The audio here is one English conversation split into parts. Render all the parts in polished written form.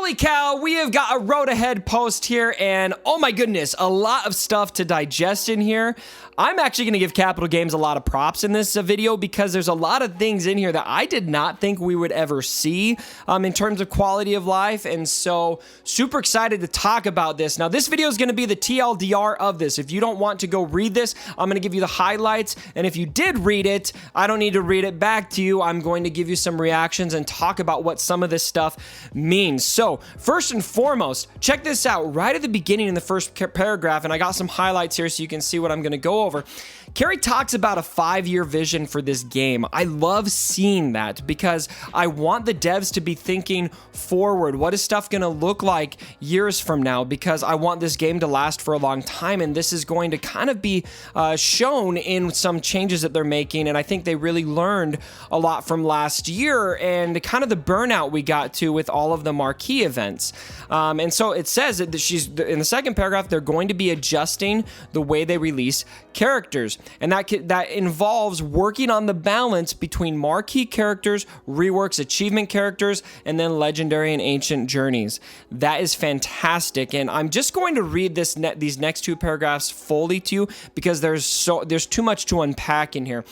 Holy cow, we have got a road ahead post here, and oh my goodness, a lot of stuff to digest in here. I'm actually going to give Capital Games a lot of props in this video because there's a lot of things in here that I did not think we would ever see in terms of quality of life, and so super excited to talk about this. Now, this video is going to be the TLDR of this. If you don't want to go read this, I'm going to give you the highlights, and if you did read it, I don't need to read it back to you. I'm going to give you some reactions and talk about what some of this stuff means. So, first and foremost, check this out. Right at the beginning in the first paragraph, and I got some highlights here so you can see what I'm going to go over. Carrie talks about a 5-year vision for this game. I love seeing that because I want the devs to be thinking forward. What is stuff going to look like years from now? Because I want this game to last for a long time, and this is going to kind of be shown in some changes that they're making, and I think they really learned a lot from last year and kind of the burnout we got to with all of the marquee events. And so it says that she's in the second paragraph, they're going to be adjusting the way they release characters, and that involves working on the balance between marquee characters, reworks, achievement characters, and then legendary and ancient journeys. That is fantastic, and I'm just going to read these next two paragraphs fully to you because there's too much to unpack in here.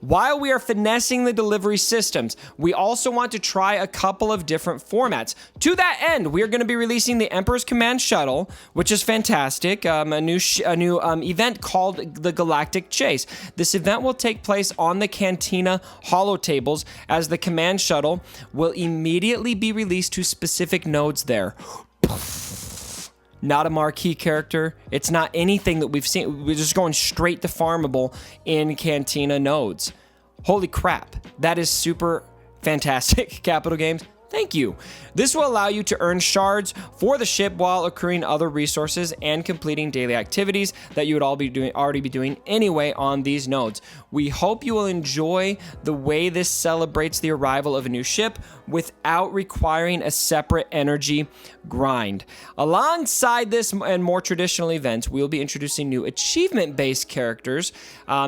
While we are finessing the delivery systems, we also want to try a couple of different formats. To that end, we are going to be releasing the Emperor's Command Shuttle, which is fantastic, a new event called the Galactic Chase. This event will take place on the Cantina holotables, as the Command Shuttle will immediately be released to specific nodes there. Not a marquee character. It's not anything that we've seen. We're just going straight to farmable in Cantina nodes. Holy crap. That is super fantastic, Capital Games. Thank you. This will allow you to earn shards for the ship while accruing other resources and completing daily activities that you would already be doing anyway on these nodes. We hope you will enjoy the way this celebrates the arrival of a new ship without requiring a separate energy grind. Alongside this and more traditional events, we'll be introducing new achievement-based characters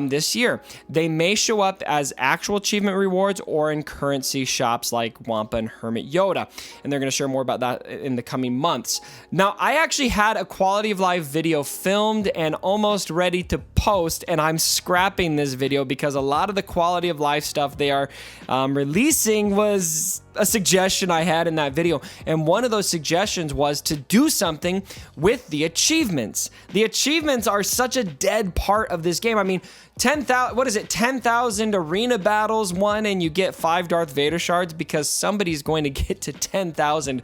this year. They may show up as actual achievement rewards or in currency shops like Wampa and Hermit Yoda, and they're going to share more about that in the coming months. Now, I actually had a quality of life video filmed and almost ready to post, and I'm scrapping this video because a lot of the quality of life stuff they are releasing was a suggestion I had in that video, and one of those suggestions was to do something with the achievements. The achievements are such a dead part of this game. I mean, 10,000, what is it, 10,000 arena battles won and you get 5 Darth Vader shards because somebody's going to get to 10,000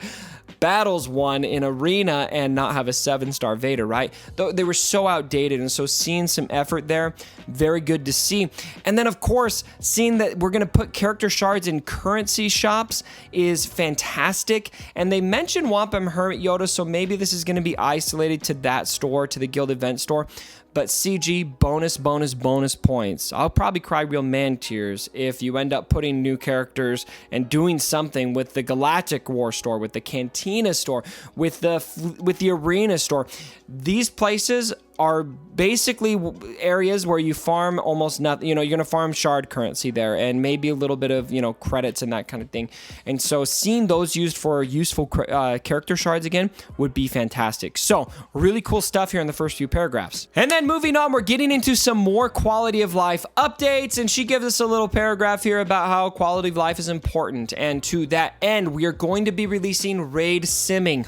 battles won in arena and not have a 7-star Vader, right? They were so outdated, and so seeing some effort there, very good to see. And then, of course, seeing that we're going to put character shards in currency shops is fantastic. And they mentioned Wampa and Hermit Yoda, so maybe this is going to be isolated to that store, to the Guild event store. But CG, bonus points. I'll probably cry real man tears if you end up putting new characters and doing something with the Galactic War store, with the Cantina store, with the Arena store. These places are basically areas where you farm almost nothing. You know, you're going to farm shard currency there and maybe a little bit of, you know, credits and that kind of thing. And so seeing those used for useful character shards again would be fantastic. So really cool stuff here in the first few paragraphs. And then moving on, we're getting into some more quality of life updates, and she gives us a little paragraph here about how quality of life is important. And to that end, we are going to be releasing raid simming.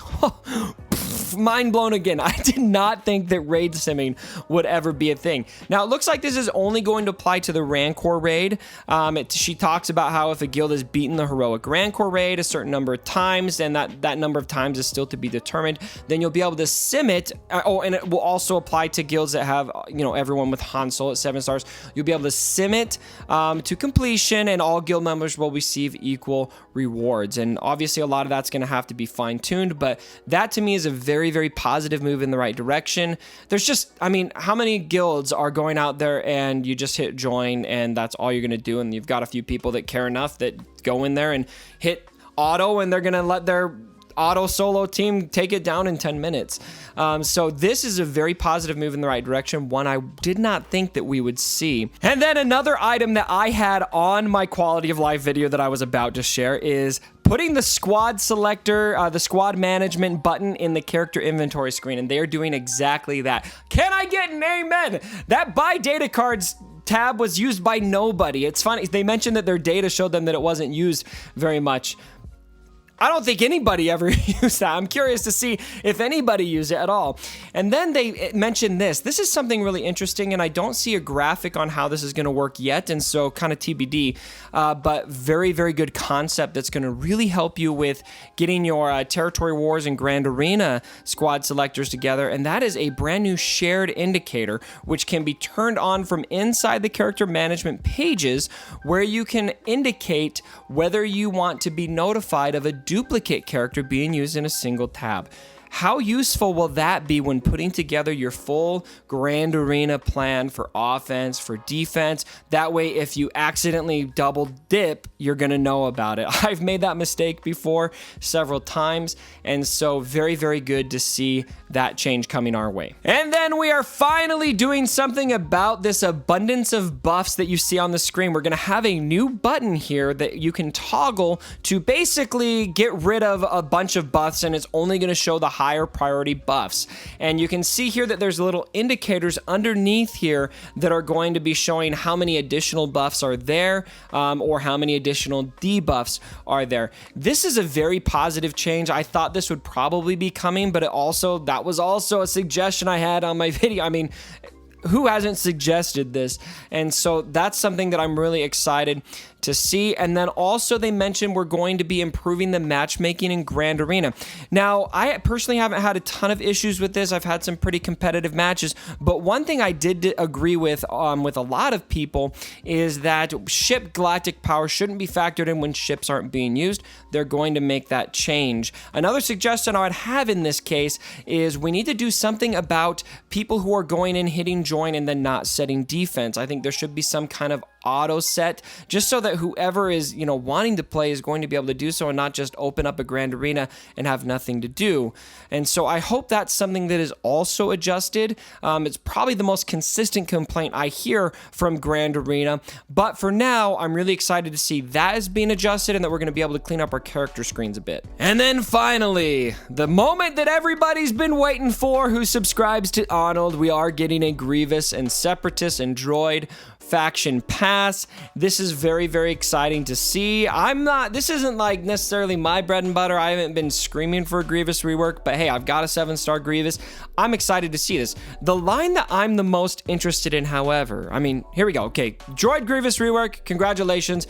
Mind blown again. I did not think that raid simming would ever be a thing. Now, it looks like this is only going to apply to the Rancor raid. She talks about how if a guild has beaten the heroic Rancor raid a certain number of times, and that number of times is still to be determined, then you'll be able to sim it. And it will also apply to guilds that have, you know, everyone with Han Solo at 7 stars. You'll be able to sim it to completion, and all guild members will receive equal rewards. And obviously, a lot of that's going to have to be fine-tuned, but that to me is a very positive move in the right direction. There's just, I mean, how many guilds are going out there and you just hit join and that's all you're going to do, and you've got a few people that care enough that go in there and hit auto, and they're going to let their auto solo team take it down in 10 minutes. So this is a very positive move in the right direction, one I did not think that we would see. And then another item that I had on my quality of life video that I was about to share is putting the squad selector, the squad management button in the character inventory screen, and they are doing exactly that. Can I get an amen? That buy data cards tab was used by nobody. It's funny, they mentioned that their data showed them that it wasn't used very much. I don't think anybody ever used that. I'm curious to see if anybody used it at all. And then they mentioned this. This is something really interesting, and I don't see a graphic on how this is going to work yet, and so kind of TBD, but very, very good concept that's going to really help you with getting your Territory Wars and Grand Arena squad selectors together, and that is a brand new shared indicator, which can be turned on from inside the character management pages, where you can indicate whether you want to be notified of a duplicate character being used in a single tab. How useful will that be when putting together your full Grand Arena plan for offense, for defense? That way, if you accidentally double dip, you're going to know about it. I've made that mistake before several times, and so very, very good to see that change coming our way. And then we are finally doing something about this abundance of buffs that you see on the screen. We're going to have a new button here that you can toggle to basically get rid of a bunch of buffs, and it's only going to show the higher priority buffs. And you can see here that there's little indicators underneath here that are going to be showing how many additional buffs are there, or how many additional debuffs are there. This is a very positive change. I thought this would probably be coming, but that was also a suggestion I had on my video. I mean, who hasn't suggested this? And so that's something that I'm really excited to see. And then also they mentioned we're going to be improving the matchmaking in Grand Arena. Now, I personally haven't had a ton of issues with this. I've had some pretty competitive matches, but one thing I did agree with a lot of people is that ship galactic power shouldn't be factored in when ships aren't being used. They're going to make that change. Another suggestion I would have in this case is we need to do something about people who are going in, hitting join, and then not setting defense. I think there should be some kind of auto set, just so that whoever is, wanting to play is going to be able to do so and not just open up a Grand Arena and have nothing to do. And so I hope that's something that is also adjusted. It's probably the most consistent complaint I hear from Grand Arena, but for now, I'm really excited to see that is being adjusted and that we're going to be able to clean up our character screens a bit. And then finally, the moment that everybody's been waiting for who subscribes to Arnold, we are getting a Grievous and Separatist and Droid faction pass. This is very, very exciting to see. This isn't like necessarily my bread and butter. I haven't been screaming for a Grievous rework, but hey, I've got a 7-star Grievous. I'm excited to see this. The line that I'm the most interested in, however, here we go. Okay, Droid Grievous rework, congratulations.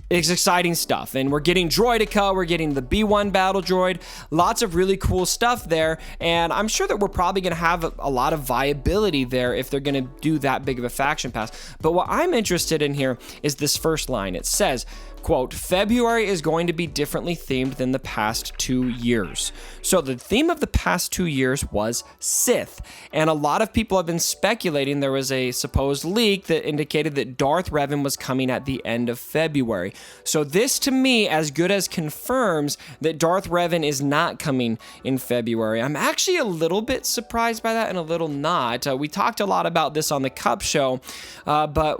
It's exciting stuff, and we're getting Droideka, we're getting the B1 battle droid, lots of really cool stuff there, and I'm sure that we're probably going to have a lot of viability there if they're going to do that big of a faction pass. But what I'm interested in here is this first line. It says, quote, February is going to be differently themed than the past 2 years. So the theme of the past 2 years was Sith, and a lot of people have been speculating. There was a supposed leak that indicated that Darth Revan was coming at the end of February. So this, to me, as good as confirms that Darth Revan is not coming in February. I'm actually a little bit surprised by that and a little not. We talked a lot about this on the Cup show, but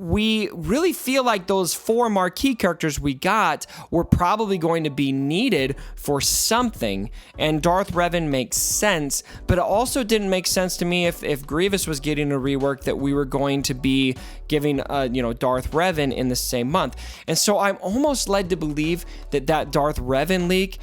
we really feel like those 4 marquee characters we got were probably going to be needed for something, and Darth Revan makes sense, but it also didn't make sense to me if Grievous was getting a rework that we were going to be giving Darth Revan in the same month. And so I'm almost led to believe that Darth Revan leak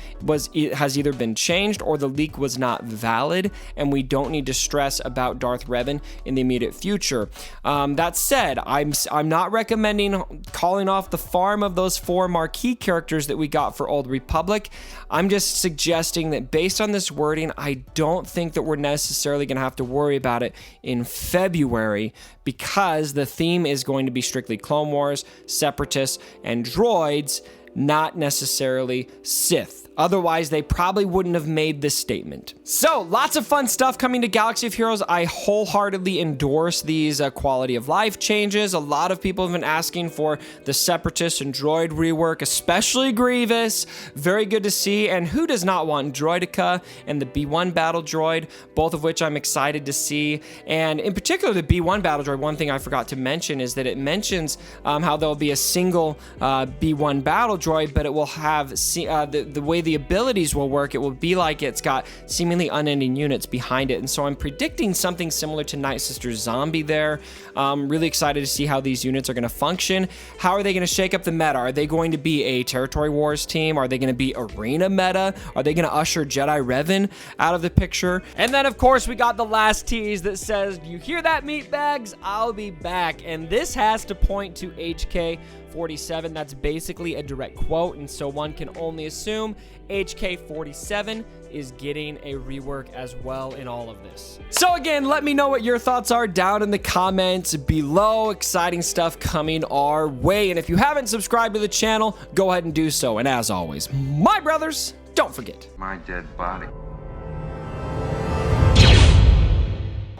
has either been changed or the leak was not valid, and we don't need to stress about Darth Revan in the immediate future. That said, I'm not recommending calling off the farm of those 4 marquee characters that we got for Old Republic. I'm just suggesting that based on this wording, I don't think that we're necessarily going to have to worry about it in February, because the theme is going to be strictly Clone Wars, Separatists, and Droids, not necessarily Sith. Otherwise, they probably wouldn't have made this statement. So, lots of fun stuff coming to Galaxy of Heroes. I wholeheartedly endorse these quality of life changes. A lot of people have been asking for the Separatist and Droid rework, especially Grievous. Very good to see. And who does not want Droideka and the B1 battle droid, both of which I'm excited to see. And in particular, the B1 battle droid, one thing I forgot to mention is that it mentions how there'll be a single B1 battle droid, but it will have the way the abilities will work. It will be like it's got seemingly unending units behind it. And so I'm predicting something similar to Night Sister Zombie there. Really excited to see how these units are going to function. How are they going to shake up the meta? Are they going to be a Territory Wars team? Are they going to be arena meta? Are they going to usher Jedi Revan out of the picture? And then, of course, we got the last tease that says, "You hear that, meatbags? I'll be back." And this has to point to HK47. That's basically a direct quote, and so one can only assume HK47 is getting a rework as well in all of this. So again, let me know what your thoughts are down in the comments below. Exciting stuff coming our way. And if you haven't subscribed to the channel, go ahead and do so. And as always, my brothers, don't forget. My dead body.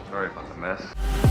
Sorry about the mess.